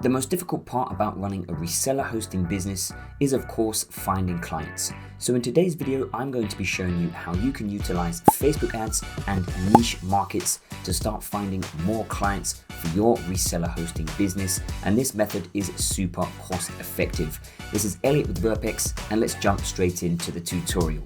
The most difficult part about running a reseller hosting business is, of course, finding clients. So in today's video, I'm going to be showing you how you can utilize Facebook ads and niche markets to start finding more clients for your reseller hosting business. And this method is super cost effective. This is Elliot with Verpex, and let's jump straight into the tutorial.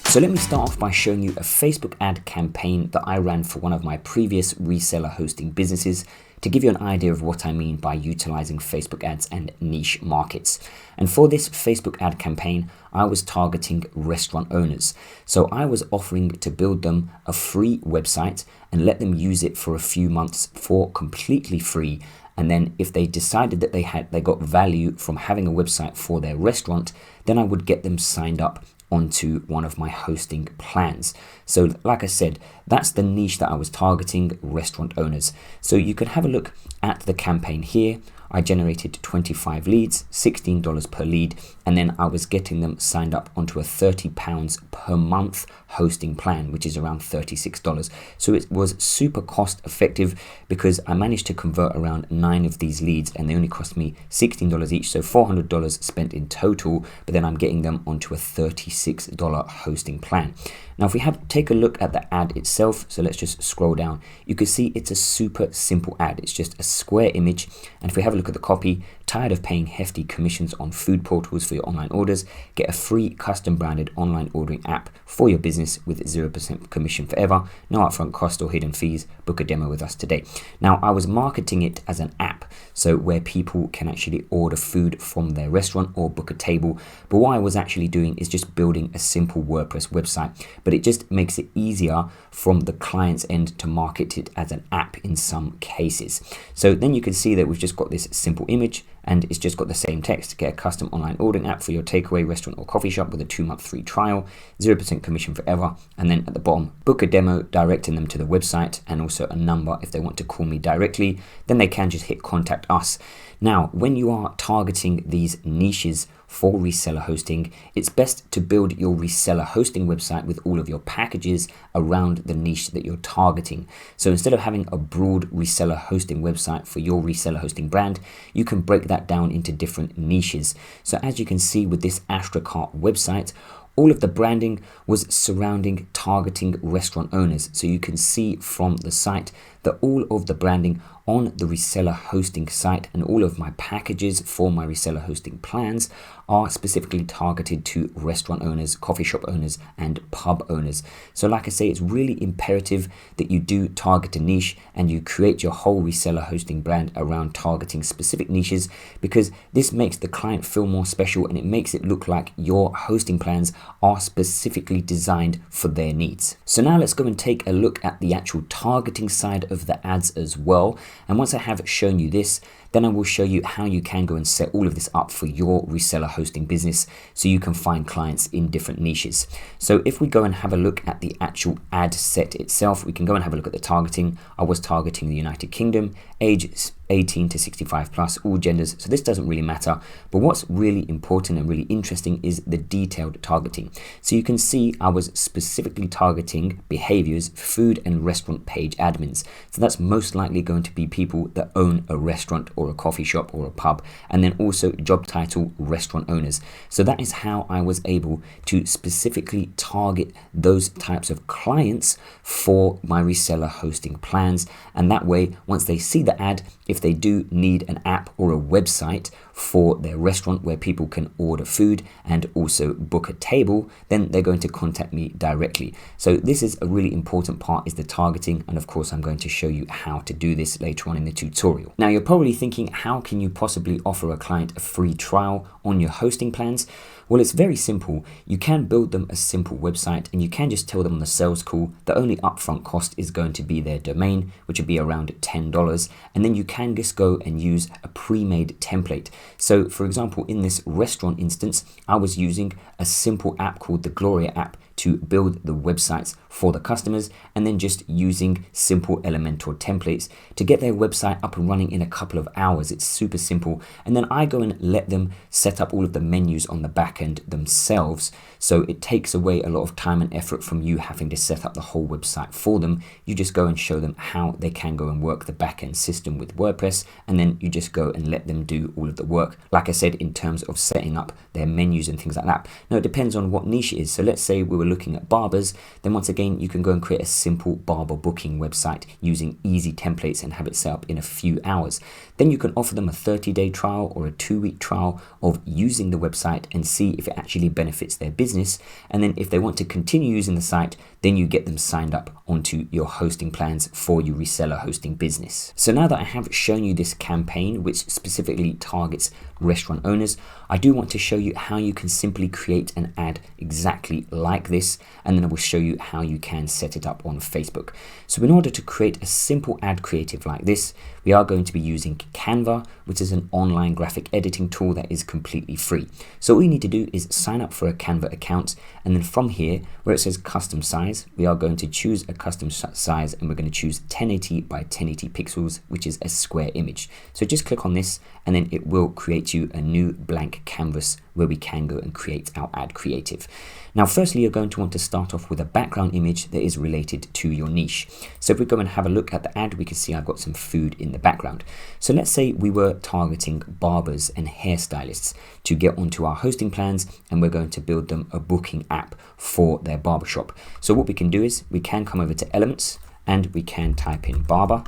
So let me start off by showing you a Facebook ad campaign that I ran for one of my previous reseller hosting businesses to give you an idea of what I mean by utilizing Facebook ads and niche markets. And for this Facebook ad campaign, I was targeting restaurant owners. So I was offering to build them a free website and let them use it for a few months for completely free. And then if they decided that they got value from having a website for their restaurant, then I would get them signed up onto one of my hosting plans. So like I said, that's the niche that I was targeting, restaurant owners. So you could have a look at the campaign here. I generated 25 leads, $16 per lead, and then I was getting them signed up onto a £30 per month hosting plan, which is around $36. So it was super cost effective because I managed to convert around 9 of these leads and they only cost me $16 each, so $400 spent in total, but then I'm getting them onto a $36 hosting plan. Now, if we take a look at the ad itself, so let's just scroll down, you can see it's a super simple ad. It's just a square image. And if we have a look at the copy, tired of paying hefty commissions on food portals for your online orders, get a free custom branded online ordering app for your business with 0% commission forever, no upfront cost or hidden fees. Book a demo with us today. Now, I was marketing it as an app, so where people can actually order food from their restaurant or book a table. But what I was actually doing is just building a simple WordPress website, but it just makes it easier from the client's end to market it as an app in some cases. So then you can see that we've just got this simple image and it's just got the same text. Get a custom online ordering app for your takeaway restaurant or coffee shop with a 2-month free trial, 0% commission forever. And then at the bottom, book a demo, directing them to the website and also a number if they want to call me directly. Then they can just hit contact us. Now, when you are targeting these niches for reseller hosting, it's best to build your reseller hosting website with all of your packages around the niche that you're targeting. So instead of having a broad reseller hosting website for your reseller hosting brand, you can break that down into different niches. So as you can see with this Astracart website, all of the branding was surrounding targeting restaurant owners. So you can see from the site that all of the branding on the reseller hosting site and all of my packages for my reseller hosting plans are specifically targeted to restaurant owners, coffee shop owners, and pub owners. So like I say, it's really imperative that you do target a niche and you create your whole reseller hosting brand around targeting specific niches, because this makes the client feel more special and it makes it look like your hosting plans are specifically designed for their needs. So now let's go and take a look at the actual targeting side of the ads as well. And once I have shown you this, then I will show you how you can go and set all of this up for your reseller hosting business so you can find clients in different niches. So if we go and have a look at the actual ad set itself, we can go and have a look at the targeting. I was targeting the United Kingdom, age 18 to 65 plus, all genders. So this doesn't really matter. But what's really important and really interesting is the detailed targeting. So you can see I was specifically targeting behaviors, food and restaurant page admins. So that's most likely going to be people that own a restaurant or a coffee shop or a pub, and then also job title restaurant owners. So that is how I was able to specifically target those types of clients for my reseller hosting plans. And that way, once they see the ad, if they do need an app or a website for their restaurant where people can order food and also book a table, then they're going to contact me directly. So this is a really important part, is the targeting. And of course, I'm going to show you how to do this later on in the tutorial. Now, you're probably thinking, how can you possibly offer a client a free trial on your hosting plans? Well, it's very simple. You can build them a simple website and you can just tell them on the sales call the only upfront cost is going to be their domain, which would be around $10. And then you can just go and use a pre-made template. So for example, in this restaurant instance, I was using a simple app called the Gloria app to build the websites for the customers, and then just using simple Elementor templates to get their website up and running in a couple of hours. It's super simple. And then I go and let them set up all of the menus on the back end themselves. So it takes away a lot of time and effort from you having to set up the whole website for them. You just go and show them how they can go and work the back end system with WordPress, and then you just go and let them do all of the work. Like I said, in terms of setting up their menus and things like that. Now it depends on what niche it is. So let's say we were looking at barbers, then once again, you can go and create a simple barber booking website using easy templates and have it set up in a few hours. Then you can offer them a 30-day trial or a 2-week trial of using the website and see if it actually benefits their business. And then if they want to continue using the site, then you get them signed up onto your hosting plans for your reseller hosting business. So now that I have shown you this campaign, which specifically targets restaurant owners, I do want to show you how you can simply create an ad exactly like this, and then I will show you how you can set it up on Facebook. So in order to create a simple ad creative like this, we are going to be using Canva, which is an online graphic editing tool that is completely free. So all you need to do is sign up for a Canva account, and then from here, where it says custom size, we are going to choose a custom size, and we're going to choose 1080 by 1080 pixels, which is a square image. So just click on this, and then it will create you a new blank canvas where we can go and create our ad creative. Now, firstly, you're going to want to start off with a background image that is related to your niche. So if we go and have a look at the ad, we can see I've got some food in the background. So let's say we were targeting barbers and hairstylists to get onto our hosting plans, and we're going to build them a booking app for their barbershop. So what we can do is we can come over to Elements, and we can type in barber,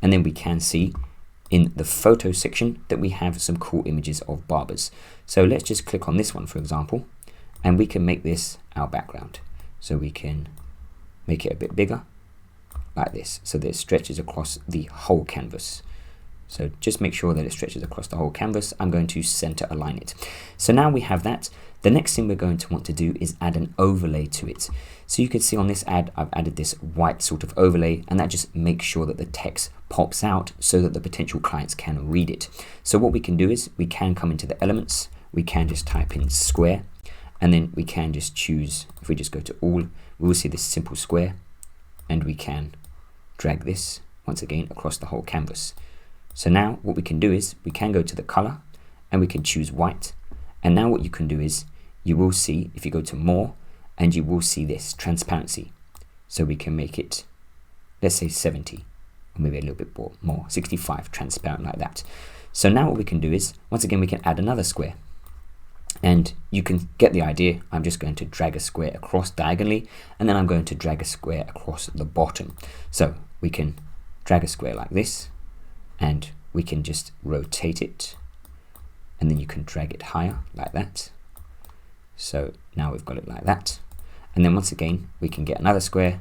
and then we can see in the photo section that we have some cool images of barbers. So let's just click on this one, for example, and we can make this our background. So we can make it a bit bigger like this, so that it stretches across the whole canvas. So just make sure that it stretches across the whole canvas. I'm going to center align it. So now we have that. The next thing we're going to want to do is add an overlay to it. So you can see on this ad, I've added this white sort of overlay, and that just makes sure that the text pops out so that the potential clients can read it. So what we can do is we can come into the elements, we can just type in square, and then we can just choose, if we just go to all, we will see this simple square, and we can drag this once again across the whole canvas. So now what we can do is we can go to the color, and we can choose white. And now what you can do is you will see, if you go to more, and you will see this transparency. So we can make it, let's say 70, or maybe a little bit more, 65, transparent like that. So now what we can do is, once again, we can add another square. And you can get the idea. I'm just going to drag a square across diagonally, and then I'm going to drag a square across the bottom. So we can drag a square like this, and we can just rotate it, and then you can drag it higher like that. So now we've got it like that. And then once again, we can get another square,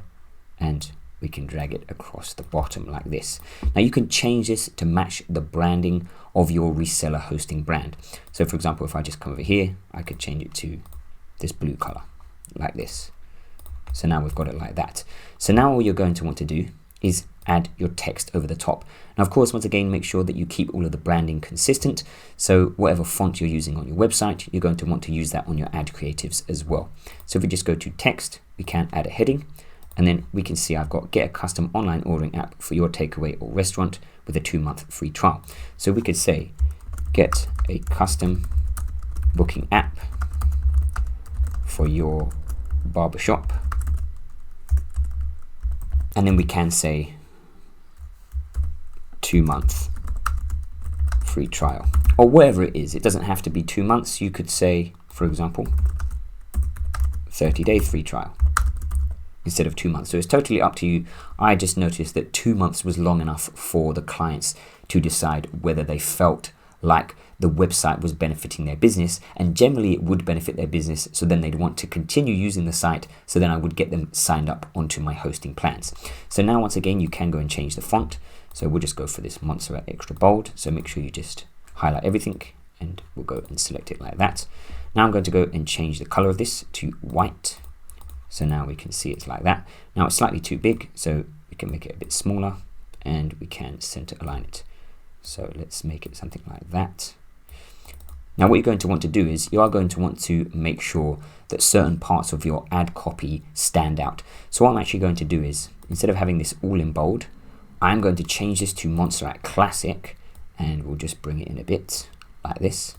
and we can drag it across the bottom like this. Now you can change this to match the branding of your reseller hosting brand. So for example, if I just come over here, I could change it to this blue color like this. So now we've got it like that. So now all you're going to want to do is add your text over the top. Now, of course, once again, make sure that you keep all of the branding consistent. So whatever font you're using on your website, you're going to want to use that on your ad creatives as well. So if we just go to text, we can add a heading, and then we can see I've got get a custom online ordering app for your takeaway or restaurant with a 2-month free trial. So we could say get a custom booking app for your barbershop. And then we can say 2-month free trial, or whatever it is. It doesn't have to be 2 months. You could say, for example, 30-day free trial instead of 2 months. So it's totally up to you. I just noticed that 2 months was long enough for the clients to decide whether they felt like the website was benefiting their business, and generally it would benefit their business, so then they'd want to continue using the site, so then I would get them signed up onto my hosting plans. So now once again, you can go and change the font. So we'll just go for this Montserrat extra bold. So make sure you just highlight everything, and we'll go and select it like that. Now I'm going to go and change the color of this to white. So now we can see it's like that. Now it's slightly too big, so we can make it a bit smaller, and we can center align it. So let's make it something like that. Now what you're going to want to do is you are going to want to make sure that certain parts of your ad copy stand out. So what I'm actually going to do is, instead of having this all in bold, I'm going to change this to Montserrat Classic, and we'll just bring it in a bit like this,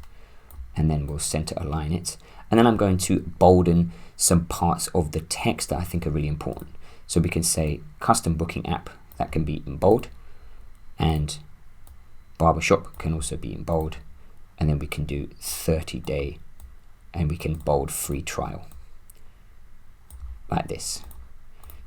and then we'll center align it. And then I'm going to bolden some parts of the text that I think are really important. So we can say custom booking app, that can be in bold, and barbershop can also be in bold. And then we can do 30-day, and we can bold free trial like this.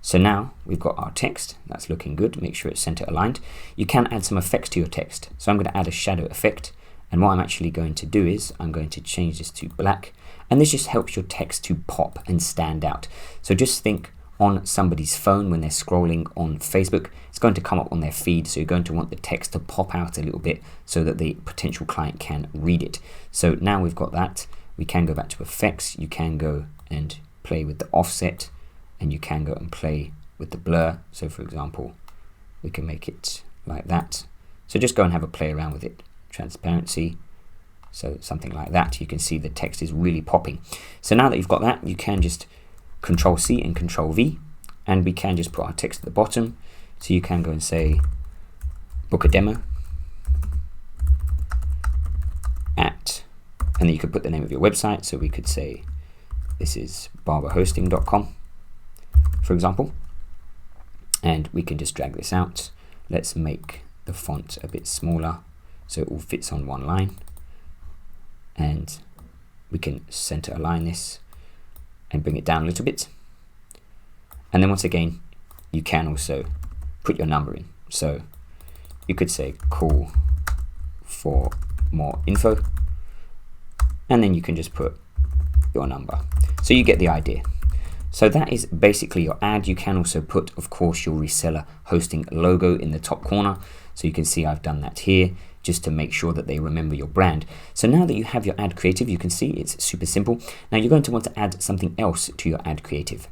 So now we've got our text, that's looking good. Make sure it's center aligned. You can add some effects to your text. So I'm going to add a shadow effect, and what I'm actually going to do is I'm going to change this to black, and this just helps your text to pop and stand out. So just think on somebody's phone when they're scrolling on Facebook, it's going to come up on their feed, so you're going to want the text to pop out a little bit so that the potential client can read it. So now we've got that, we can go back to effects, you can go and play with the offset, and you can go and play with the blur. So for example, we can make it like that. So just go and have a play around with it. Transparency, so something like that. You can see the text is really popping. So now that you've got that, you can just Control C and Control V, and we can just put our text at the bottom. So you can go and say book a demo at, and then you could put the name of your website. So we could say this is barberhosting.com, for example, and we can just drag this out. Let's make the font a bit smaller so it all fits on one line, and we can center align this and bring it down a little bit. And then once again, you can also put your number in. So you could say call for more info, and then you can just put your number. So you get the idea. So that is basically your ad. You can also put, of course, your reseller hosting logo in the top corner. So you can see I've done that here just to make sure that they remember your brand. So now that you have your ad creative, you can see it's super simple. Now you're going to want to add something else to your ad creative.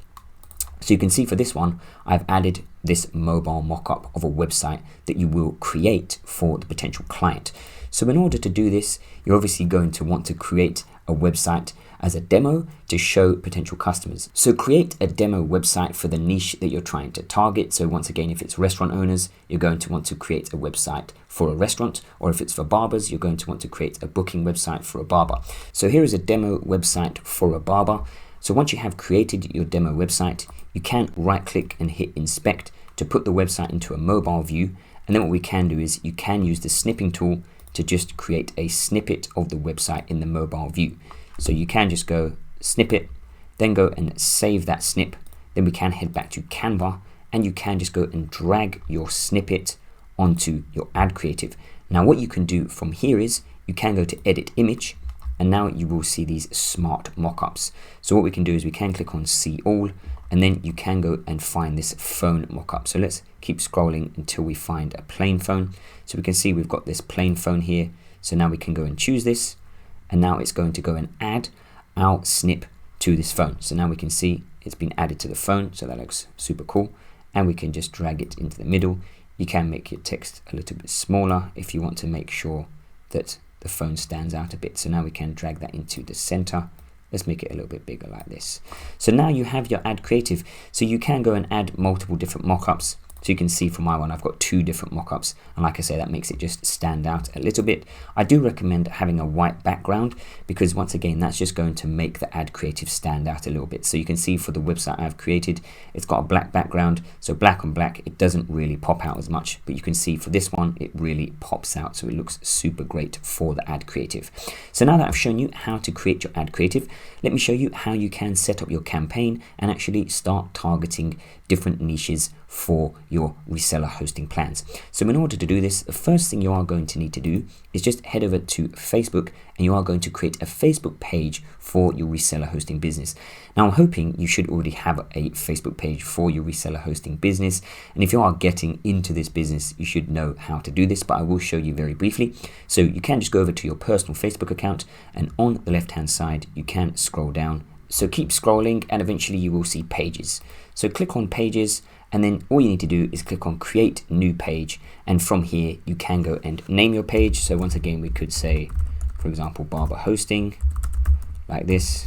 So you can see for this one, I've added this mobile mock-up of a website that you will create for the potential client. So in order to do this, you're obviously going to want to create a website as a demo to show potential customers. So create a demo website for the niche that you're trying to target. So once again, if it's restaurant owners, you're going to want to create a website for a restaurant, or if it's for barbers, you're going to want to create a booking website for a barber. So here is a demo website for a barber. So once you have created your demo website, you can right click and hit inspect to put the website into a mobile view. And then what we can do is you can use the snipping tool to just create a snippet of the website in the mobile view. So you can just go snippet, then go and save that snip. Then we can head back to Canva, and you can just go and drag your snippet onto your ad creative. Now what you can do from here is you can go to edit image, and now you will see these smart mockups. So what we can do is we can click on see all, and then you can go and find this phone mockup. So let's keep scrolling until we find a plain phone. So we can see we've got this plain phone here. So now we can go and choose this, and now it's going to go and add our snip to this phone. So now we can see it's been added to the phone, so that looks super cool. And we can just drag it into the middle. You can make your text a little bit smaller if you want to make sure that the phone stands out a bit. So now we can drag that into the center. Let's make it a little bit bigger like this. So now you have your ad creative. So you can go and add multiple different mockups. So you can see from my one, I've got 2 different mockups. And like I say, that makes it just stand out a little bit. I do recommend having a white background because once again, that's just going to make the ad creative stand out a little bit. So you can see for the website I've created, it's got a black background. So black on black, it doesn't really pop out as much, but you can see for this one, it really pops out. So it looks super great for the ad creative. So now that I've shown you how to create your ad creative, let me show you how you can set up your campaign and actually start targeting different niches for your reseller hosting plans. So in order to do this, the first thing you are going to need to do is just head over to Facebook, and you are going to create a Facebook page for your reseller hosting business. Now I'm hoping you should already have a Facebook page for your reseller hosting business, and if you are getting into this business, you should know how to do this, but I will show you very briefly. So you can just go over to your personal Facebook account, and on the left hand side you can scroll down. So keep scrolling and eventually you will see pages. So click on pages, and then all you need to do is click on create new page, and from here you can go and name your page. So once again, we could say, for for example, barber hosting, like this,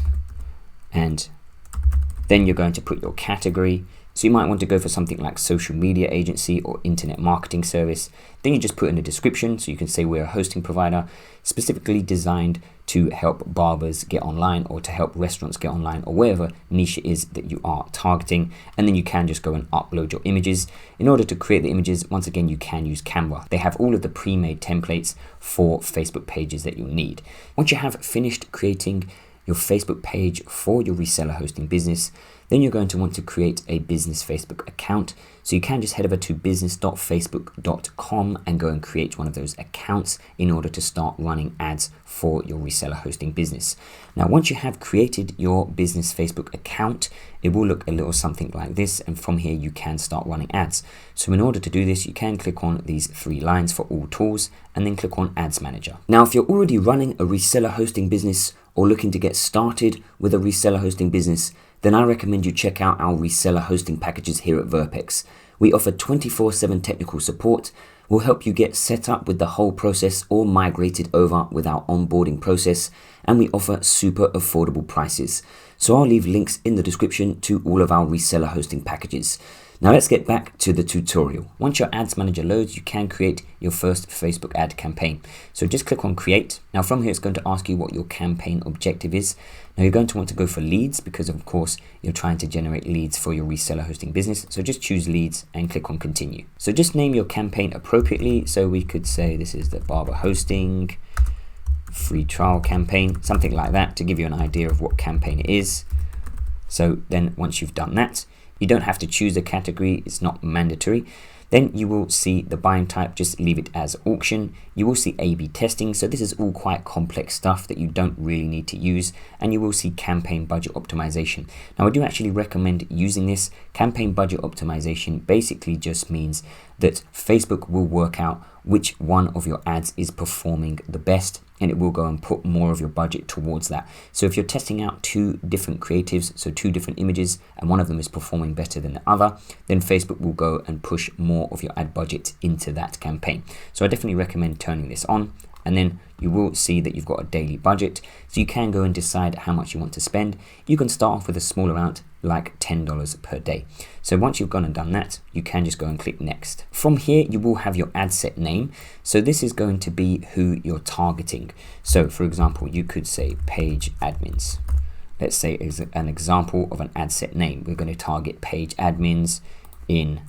and then you're going to put your category. So you might want to go for something like social media agency or internet marketing service. Then you just put in a description. So you can say we're a hosting provider specifically designed to help barbers get online, or to help restaurants get online, or whatever niche it is that you are targeting. And then you can just go and upload your images. In order to create the images, once again, you can use Canva. They have all of the pre-made templates for Facebook pages that you'll need. Once you have finished creating your Facebook page for your reseller hosting business, then you're going to want to create a business Facebook account. So you can just head over to business.facebook.com and go and create one of those accounts in order to start running ads for your reseller hosting business. Now, once you have created your business Facebook account, it will look a little something like this. And from here, you can start running ads. So in order to do this, you can click on these three lines for all tools and then click on Ads Manager. Now, if you're already running a reseller hosting business or looking to get started with a reseller hosting business, then I recommend you check out our reseller hosting packages here at Verpex. We offer 24/7 technical support. We'll help you get set up with the whole process or migrated over with our onboarding process, and we offer super affordable prices. So I'll leave links in the description to all of our reseller hosting packages. Now let's get back to the tutorial. Once your Ads Manager loads, you can create your first Facebook ad campaign. So just click on Create. Now from here, it's going to ask you what your campaign objective is. Now you're going to want to go for leads because of course you're trying to generate leads for your reseller hosting business. So just choose leads and click on Continue. So just name your campaign appropriately. So we could say this is the barber hosting free trial campaign, something like that, to give you an idea of what campaign it is. So then once you've done that, you don't have to choose a category, it's not mandatory. Then you will see the buying type, just leave it as auction. You will see A/B testing. So this is all quite complex stuff that you don't really need to use. And you will see campaign budget optimization. Now I do actually recommend using this. Campaign budget optimization basically just means that Facebook will work out which one of your ads is performing the best, and it will go and put more of your budget towards that. So if you're testing out two different creatives, so two different images, and one of them is performing better than the other, then Facebook will go and push more of your ad budget into that campaign. So I definitely recommend turning this on, and then you will see that you've got a daily budget. So you can go and decide how much you want to spend. You can start off with a small amount, like $10 per day. So once you've gone and done that, you can just go and click next. From here, you will have your ad set name. So this is going to be who you're targeting. So for example, you could say page admins. Let's say as an example of an ad set name, we're going to target page admins in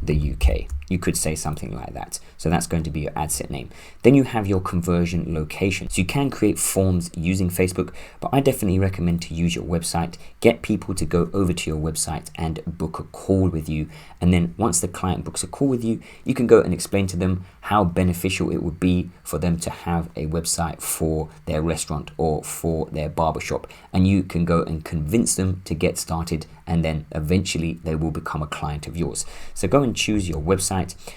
the UK. You could say something like that. So that's going to be your ad set name. Then you have your conversion location. So you can create forms using Facebook, but I definitely recommend to use your website. Get people to go over to your website and book a call with you. And then once the client books a call with you, you can go and explain to them how beneficial it would be for them to have a website for their restaurant or for their barbershop. And you can go and convince them to get started, and then eventually they will become a client of yours. So go and choose your website.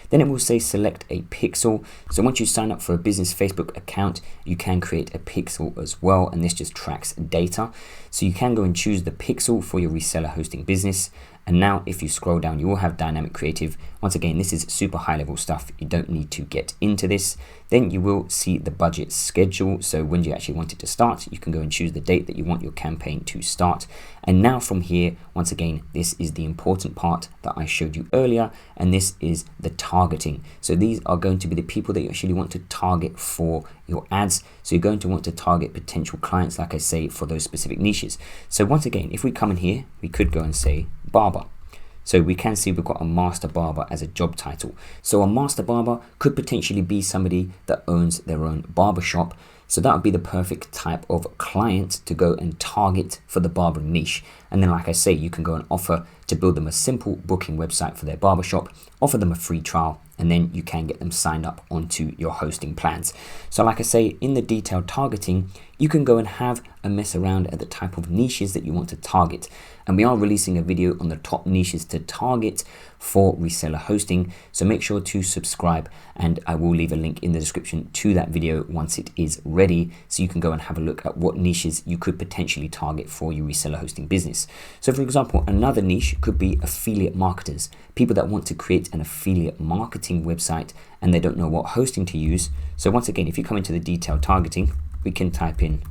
Then it will say select a pixel. So once you sign up for a business Facebook account, you can create a pixel as well, and this just tracks data. So you can go and choose the pixel for your reseller hosting business. And now if you scroll down, you will have dynamic creative. Once again, this is super high level stuff. You don't need to get into this. Then you will see the budget schedule. So when you actually want it to start, you can go and choose the date that you want your campaign to start. And now from here, once again, this is the important part that I showed you earlier, and this is the targeting. So these are going to be the people that you actually want to target for your ads. So you're going to want to target potential clients, like I say, for those specific niches. So once again, if we come in here, we could go and say barber. So we can see we've got a master barber as a job title. So a master barber could potentially be somebody that owns their own barbershop. So that would be the perfect type of client to go and target for the barber niche. And then, like I say, you can go and offer to build them a simple booking website for their barbershop, offer them a free trial, and then you can get them signed up onto your hosting plans. So like I say, in the detailed targeting, you can go and have a mess around at the type of niches that you want to target. And we are releasing a video on the top niches to target for reseller hosting. So make sure to subscribe, and I will leave a link in the description to that video once it is ready. So you can go and have a look at what niches you could potentially target for your reseller hosting business. So for example, another niche could be affiliate marketers, people that want to create an affiliate marketing website and they don't know what hosting to use. So once again, if you come into the detailed targeting, we can type in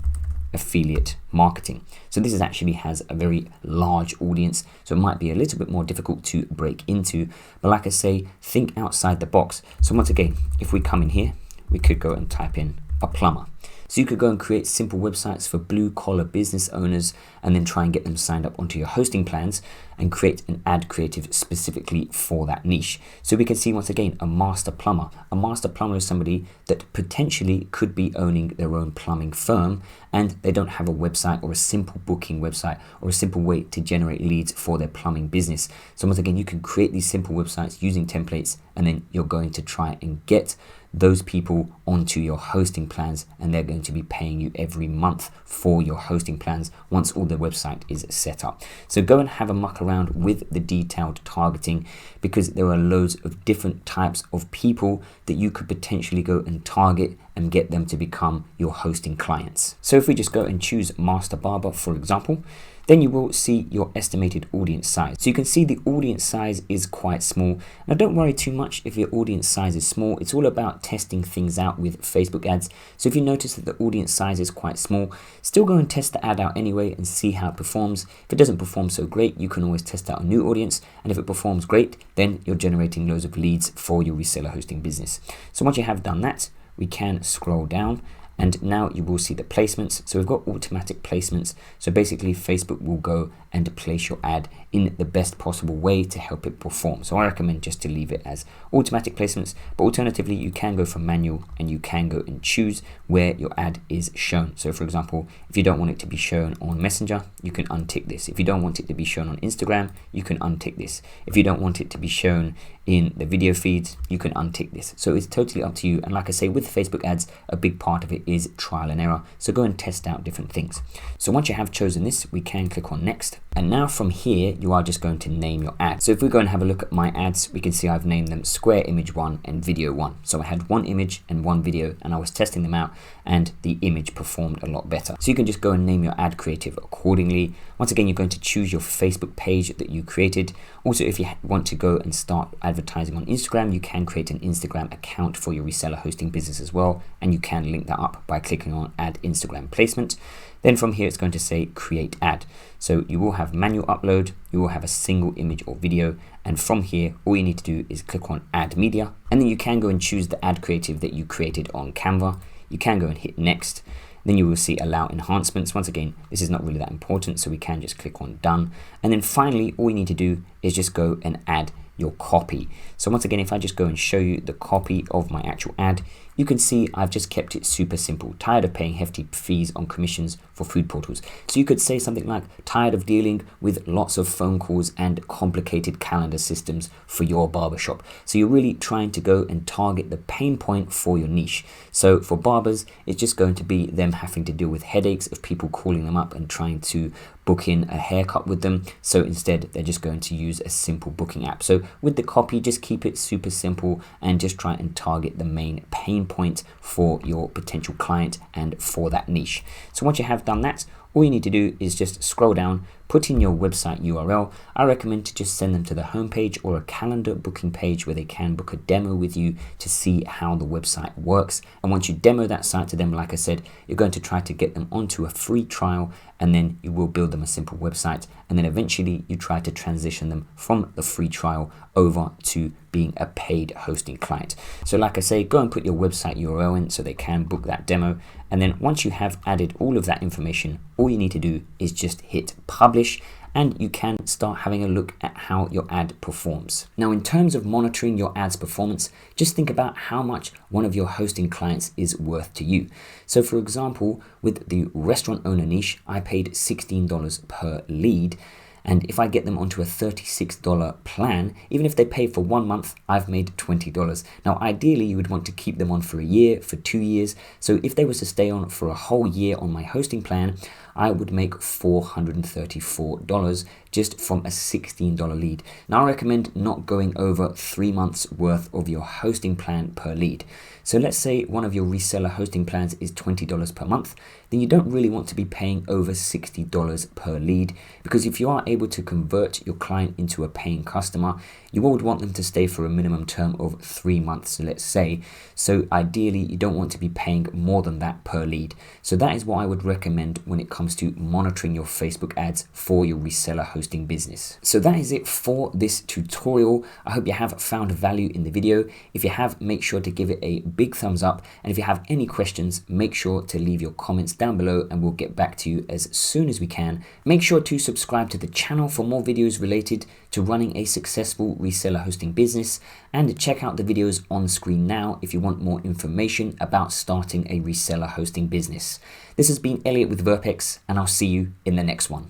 affiliate marketing. So this actually has a very large audience, so it might be a little bit more difficult to break into, but like I say, think outside the box. So once again, if we come in here, we could go and type in a plumber. So you could go and create simple websites for blue collar business owners and then try and get them signed up onto your hosting plans and create an ad creative specifically for that niche. So we can see once again a master plumber. A master plumber is somebody that potentially could be owning their own plumbing firm and they don't have a website or a simple booking website or a simple way to generate leads for their plumbing business. So once again, you can create these simple websites using templates and then you're going to try and get those people onto your hosting plans and they're going to be paying you every month for your hosting plans once all the website is set up. So go and have a muck around with the detailed targeting because there are loads of different types of people that you could potentially go and target and get them to become your hosting clients. So if we just go and choose Master Barber, for example, then you will see your estimated audience size. So you can see the audience size is quite small. Now don't worry too much if your audience size is small. It's all about testing things out with Facebook ads. So if you notice that the audience size is quite small, still go and test the ad out anyway and see how it performs. If it doesn't perform so great, you can always test out a new audience. And if it performs great, then you're generating loads of leads for your reseller hosting business. So once you have done that, we can scroll down. And now you will see the placements. So we've got automatic placements. So basically Facebook will go and place your ad in the best possible way to help it perform. So I recommend just to leave it as automatic placements, but alternatively you can go for manual and you can go and choose where your ad is shown. So for example, if you don't want it to be shown on Messenger, you can untick this. If you don't want it to be shown on Instagram, you can untick this. If you don't want it to be shown in the video feeds, you can untick this. So it's totally up to you. And like I say, with Facebook ads, a big part of it is trial and error. So go and test out different things. So once you have chosen this, we can click on next. And now from here, you are just going to name your ad. So if we go and have a look at my ads, we can see I've named them Square Image 1 and Video 1. So I had one image and one video and I was testing them out and the image performed a lot better. So you can just go and name your ad creative accordingly. Once again, you're going to choose your Facebook page that you created. Also, if you want to go and start advertising on Instagram, you can create an Instagram account for your reseller hosting business as well. And you can link that up by clicking on Add Instagram Placement. Then from here, it's going to say Create Ad. So you will have manual upload, you will have a single image or video. And from here, all you need to do is click on Add Media. And then you can go and choose the ad creative that you created on Canva. You can go and hit Next. Then you will see Allow Enhancements. Once again, this is not really that important, so we can just click on Done. And then finally, all you need to do is just go and add your copy. So once again, if I just go and show you the copy of my actual ad, you can see I've just kept it super simple. Tired of paying hefty fees on commissions for food portals. So you could say something like, tired of dealing with lots of phone calls and complicated calendar systems for your barbershop. So you're really trying to go and target the pain point for your niche. So for barbers, it's just going to be them having to deal with headaches of people calling them up and trying to book in a haircut with them. So instead, they're just going to use a simple booking app. So with the copy, just keep it super simple and just try and target the main pain point for your potential client and for that niche. So once you have done that, all you need to do is just scroll down, put in your website URL. I recommend to just send them to the homepage or a calendar booking page where they can book a demo with you to see how the website works. And once you demo that site to them, like I said, you're going to try to get them onto a free trial, and then you will build them a simple website. And then eventually you try to transition them from the free trial over to being a paid hosting client. So like I say, go and put your website URL in so they can book that demo. And then once you have added all of that information, all you need to do is just hit publish, and you can start having a look at how your ad performs. Now, in terms of monitoring your ad's performance, just think about how much one of your hosting clients is worth to you. So for example, with the restaurant owner niche, I paid $16 per lead. And if I get them onto a $36 plan, even if they pay for 1 month, I've made $20. Now, ideally, you would want to keep them on for a year, for 2 years. So if they were to stay on for a whole year on my hosting plan, I would make $434 just from a $16 lead. Now I recommend not going over 3 months worth of your hosting plan per lead. So let's say one of your reseller hosting plans is $20 per month, then you don't really want to be paying over $60 per lead, because if you are able to convert your client into a paying customer, you would want them to stay for a minimum term of 3 months, let's say. So ideally, you don't want to be paying more than that per lead. So that is what I would recommend when it comes to monitoring your Facebook ads for your reseller hosting business. So that is it for this tutorial. I hope you have found value in the video. If you have, make sure to give it a big thumbs up. And if you have any questions, make sure to leave your comments down below and we'll get back to you as soon as we can. Make sure to subscribe to the channel for more videos related to running a successful reseller hosting business, and check out the videos on screen now if you want more information about starting a reseller hosting business. This has been Elliot with Verpex, and I'll see you in the next one.